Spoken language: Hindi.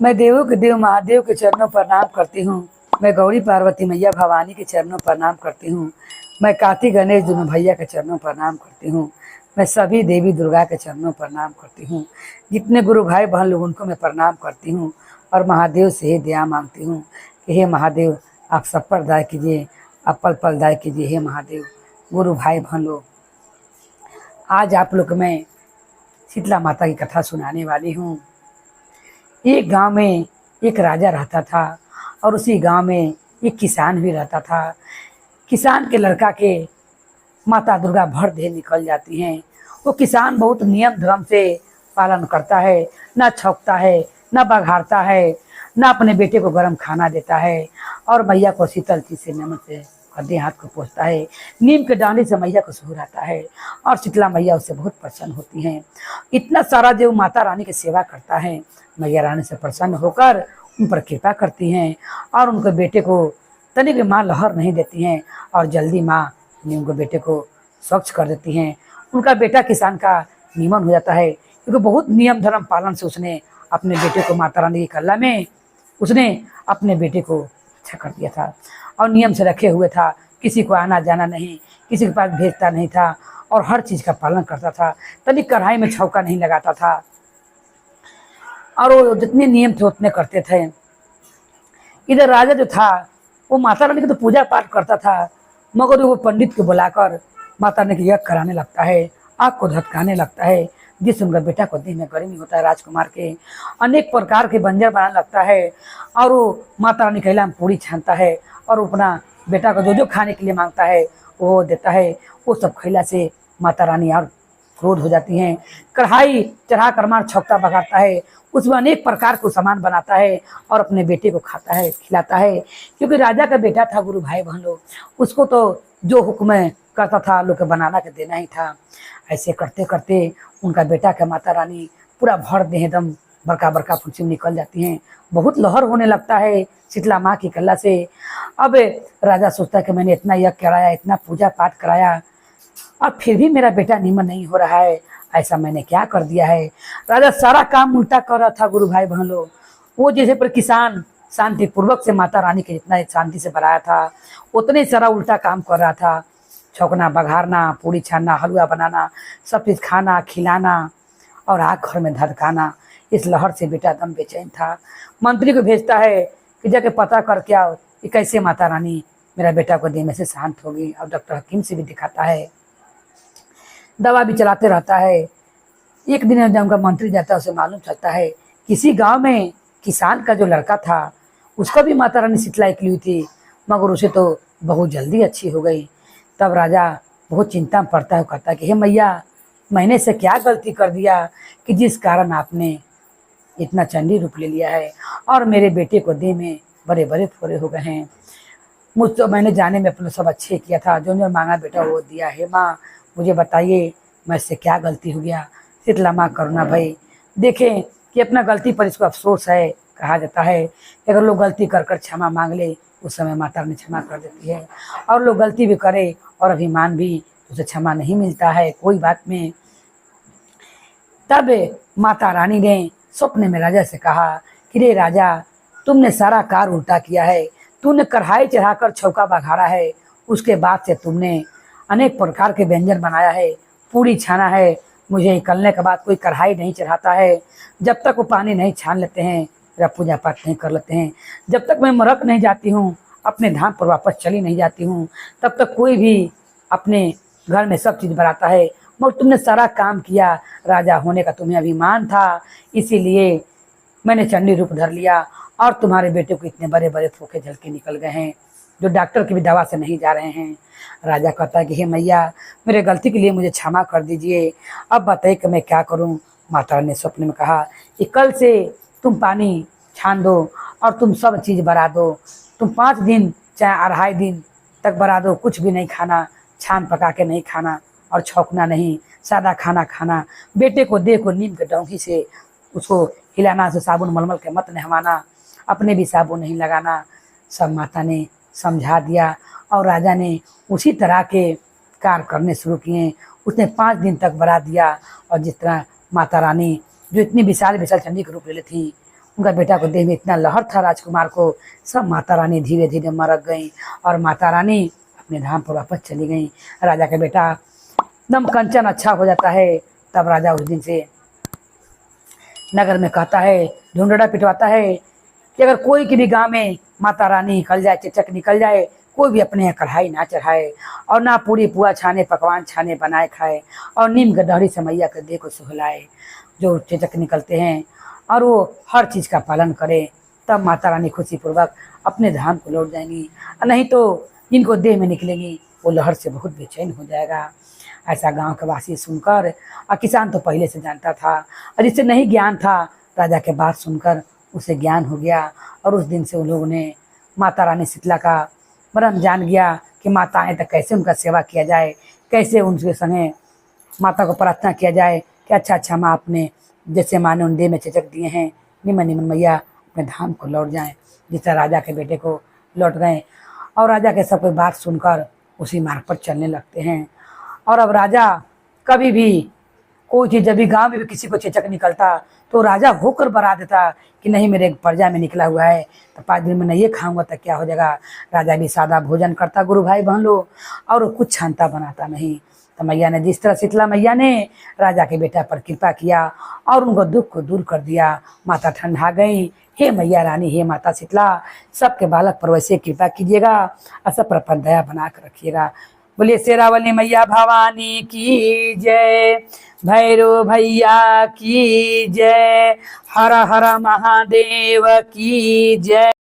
मैं देवों के देव महादेव के चरणों पर प्रणाम करती हूँ। मैं गौरी पार्वती मैया भवानी के चरणों पर प्रणाम करती हूँ। मैं कार्तिक गणेश दोनों भैया के चरणों पर प्रणाम करती हूँ। मैं सभी देवी दुर्गा के चरणों पर प्रणाम करती हूँ। जितने गुरु भाई बहन लोग उनको मैं प्रणाम करती हूँ और महादेव से ही दया मांगती हूँ कि हे महादेव आप सब पर दया कीजिए, आप पल पल दया कीजिए। हे महादेव गुरु भाई बहन लोग, आज आप लोग को मैं शीतला माता की कथा सुनाने वाली हूँ। एक गांव में एक राजा रहता था और उसी गांव में एक किसान भी रहता था। किसान के लड़का के माता दुर्गा भर देह निकल जाती हैं। वो किसान बहुत नियम धर्म से पालन करता है, ना छौंकता है, ना बघाड़ता है, ना अपने बेटे को गर्म खाना देता है और मैया को शीतल चीज से नमक से खद्दे हाथ को पोंछता है। नीम के डांडी से मैया को सुहराता है और शीतला मैया उससे बहुत प्रसन्न होती हैं। इतना सारा जो माता रानी की सेवा करता है, मैया रानी से प्रसन्न होकर उन पर कृपा करती हैं और उनके बेटे को तनिक माँ लहर नहीं देती हैं और जल्दी माँ उनके बेटे को स्वच्छ कर देती हैं। उनका बेटा किसान का निमन हो जाता है क्योंकि बहुत नियम धर्म पालन से उसने अपने बेटे को माता रानी की कल्ला में उसने अपने बेटे को अच्छा कर दिया था और नियम से रखे हुए था। किसी को आना जाना नहीं, किसी के पास भेजता नहीं था और हर चीज़ का पालन करता था। तनिक कढ़ाई में छौका नहीं लगाता था और वो जितने नियम थे उतने करते थे। इधर राजा जो था वो माता रानी की तो पूजा पाठ करता था, मगर वो पंडित को बुलाकर माता रानी की यज्ञ कराने लगता है, आग को धधकाने लगता है। जिससे उनका बेटा को देह में गर्मी होता है, राजकुमार के अनेक प्रकार के व्यंजन बनाने लगता है और वो माता रानी कहला में पूरी छानता है और अपना बेटा को जो जो खाने के लिए मांगता है वो देता है। वो सब खैला से माता रानी और क्रोध हो जाती हैं। कढ़ाई चढ़ा कर मार छौकता बघाड़ता है, उसमें अनेक प्रकार को सामान बनाता है और अपने बेटे को खाता है, खिलाता है। क्योंकि राजा का बेटा था गुरु भाई बहन लोग, उसको तो जो हुक्म करता था लोग को बनाना के देना ही था। ऐसे करते करते उनका बेटा का माता रानी पूरा भर दे एकदम बड़का बड़का फुंसी निकल जाती हैं। बहुत लहर होने लगता है शीतला माँ की कल्ला से। अब राजा सोचता है कि मैंने इतना यज्ञ कराया, इतना पूजा पाठ कराया और फिर भी मेरा बेटा निमन नहीं हो रहा है, ऐसा मैंने क्या कर दिया है। राजा सारा काम उल्टा कर रहा था गुरु भाई बहन लोग। वो जैसे पर किसान शांति पूर्वक से माता रानी के जितना शांति से बनाया था उतने सारा उल्टा काम कर रहा था। छौंकना, बघाड़ना, पूड़ी छानना, हलवा बनाना, सब चीज़ खाना खिलाना और आग घर में धधकाना। इस लहर से बेटा दम बेचैन था। मंत्री को भेजता है कि जाके पता करके आओ कि कैसे माता रानी मेरा बेटा को देह में से शांत होगी और डॉक्टर हकीम से भी दिखाता है, दवा भी चलाते रहता है। एक दिन जब उनका मंत्री जाता है उसे मालूम चलता है किसी गांव में किसान का जो लड़का था उसका भी माता रानी शीतला निकली हुई थी, मगर उसे तो बहुत जल्दी अच्छी हो गई। तब राजा बहुत चिंता में पड़ता है, कहता है कि हे मैया मैंने से क्या गलती कर दिया कि जिस कारण आपने इतना चंडी रूप ले लिया है और मेरे बेटे को देह में बड़े बड़े फोड़े हो गए हैं। मुझ तो मैंने जाने में अपना सब अच्छे किया था, जो जो मांगा बेटा वो दिया है। माँ मुझे बताइए मैं इससे क्या गलती हो गया। शीतला माँ करुणा भाई देखें कि अपना गलती पर इसको अफसोस है। कहा जाता है कि अगर लोग गलती कर कर क्षमा मांग ले उस समय माता रानी क्षमा कर देती है, और लोग गलती भी करे और अभिमान भी उसे क्षमा नहीं मिलता है कोई बात में। तब माता रानी ने स्वप्न में राजा से कहा कि रे राजा, तुमने सारा कार उल्टा किया है। तूने कढ़ाई चढ़ाकर छौका बघाड़ा है, उसके बाद से तुमने अनेक प्रकार के व्यंजन बनाया है, पूरी छाना है। मुझे निकलने के बाद कोई कढ़ाई नहीं चढ़ाता है जब तक वो पानी नहीं छान लेते हैं, मेरा पूजा पाठ नहीं कर लेते हैं। जब तक मैं मरक नहीं जाती हूँ, अपने धाम पर वापस चली नहीं जाती हूँ, तब तक कोई भी अपने घर में सब चीज़ बनाता है। मगर तुमने सारा काम किया, राजा होने का तुम्हें अभिमान था, इसीलिए मैंने चंडी रूप धर लिया और तुम्हारे बेटे को इतने बड़े बड़े फोके झलके निकल गए हैं जो डॉक्टर की भी दवा से नहीं जा रहे हैं। राजा कहता है कि हे मैया मेरे गलती के लिए मुझे क्षमा कर दीजिए, अब बताइए कि मैं क्या करूं। माता ने स्वप्न में कहा कि कल से तुम पानी छान दो और तुम सब चीज़ बना दो। तुम 5 दिन चाहे 2.5 दिन तक बना दो, कुछ भी नहीं खाना, छान पका के नहीं खाना और छौंकना नहीं, सादा खाना खाना। बेटे को देह को नीम के डौंगी से उसको हिलाना, से साबुन मलमल के मत नहवाना, अपने भी साबुन नहीं लगाना। सब माता ने समझा दिया और राजा ने उसी तरह के कार्य करने शुरू किए। उसने 5 दिन तक बना दिया और जिस तरह माता रानी जो इतनी विशाल विशाल चंडी के रूप ले थी उनका बेटा को देह में इतना लहर था राजकुमार को, सब माता रानी धीरे धीरे मरक गई और माता रानी अपने धाम पर वापस चली गई। राजा का बेटा एकदम कंचन अच्छा हो जाता है। तब राजा उस दिन से नगर में कहता है, ढूंढना पिटवाता है कि अगर कोई के भी गांव में माता रानी निकल जाए, चचक निकल जाए, कोई भी अपने यहाँ कढ़ाई ना चढ़ाए और ना पूरी पुआ छाने पकवान छाने बनाए खाए और नीम गडहरी से मैया के देह को सुहलाए। जो चचक निकलते हैं और वो हर चीज़ का पालन करे, तब माता रानी खुशीपूर्वक अपने धाम को लौट जाएंगी। नहीं तो जिनको देह में निकलेंगी वो लहर से बहुत बेचैन हो जाएगा। ऐसा गांव के वासी सुनकर, और किसान तो पहले से जानता था और जिससे नहीं ज्ञान था, राजा के बात सुनकर उसे ज्ञान हो गया और उस दिन से उन लोगों ने माता रानी शीतला का मर्म जान गया कि माता आए तो कैसे उनका सेवा किया जाए, कैसे उनके संगे माता को प्रार्थना किया जाए कि अच्छा माँ आपने जैसे माँ ने उन देह में चचक दिए हैं, निमन निमन मैया अपने धाम को लौट जाएं। जिस राजा के बेटे को लौट गए और राजा के सब बात सुनकर उसी मार्ग पर चलने लगते हैं। और अब राजा कभी भी कोई चीज़, जब भी गांव में भी किसी को चेचक निकलता तो राजा होकर बरा देता कि नहीं मेरे प्रजा में निकला हुआ है तो 5 दिन में नहीं ये खाऊंगा तो क्या हो जाएगा। राजा भी सादा भोजन करता गुरु भाई बहन लोग, और कुछ छानता बनाता नहीं। तो मैया ने जिस तरह शीतला मैया ने राजा के बेटा पर कृपा किया और उनको दुख को दूर कर दिया, माता ठंडा गई। हे मैया रानी, हे माता शीतला, सबके बालक पर वैसे कृपा कीजिएगा और सब पर दया बना कर रखिएगा। बोलिए शेरावाली मैया भवानी की जय, भैरव भैया की जय, हर हर महादेव की जय।